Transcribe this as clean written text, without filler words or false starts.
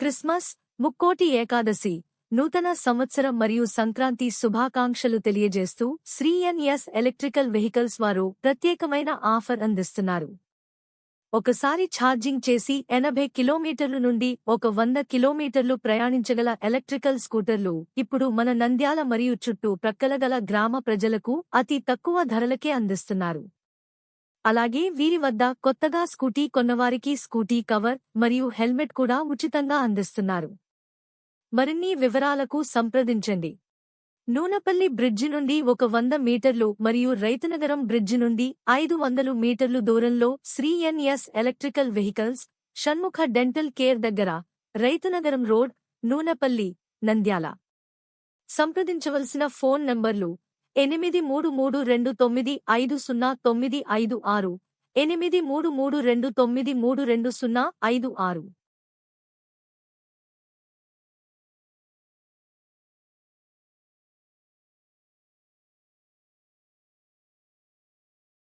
Christmas, Mukkoti Ekadashi, నూతన సంవత్సరం మరియు సంక్రాంతి శుభాకాంక్షలు తెలియజేస్తూ శ్రీ ఎలక్ట్రికల్ వెహికల్స్ వారు ప్రత్యేకమైన ఆఫర్ అందిస్తున్నారు. ఒకసారి ఛార్జింగ్ చేసి 80 కిలోమీటర్లు నుండి 100 కిలోమీటర్లు ప్రయాణించగల ఎలక్ట్రికల్ స్కూటర్లు ఇప్పుడు మన నంద్యాల మరియు చుట్టూ ప్రక్కలగల గ్రామ ప్రజలకు అతి తక్కువ ధరలకే అందిస్తున్నారు. అలాగే వీరి వద్ద కొత్తగా స్కూటీ కొన్నవారికి స్కూటీ కవర్ మరియు హెల్మెట్ కూడా ఉచితంగా అందిస్తున్నారు. మరిన్ని వివరాలకు సంప్రదించండి. నూనపల్లి బ్రిడ్జి నుండి 100 మీటర్లు మరియు రైతునగరం బ్రిడ్జి నుండి 500 మీటర్లు దూరంలో Sri electrical vehicles, Shanmukha dental care దగ్గర, రైతునగరం రోడ్, నూనపల్లి, నంద్యాల. సంప్రదించవలసిన ఫోన్ నంబర్లు 8332950956, 8332932056.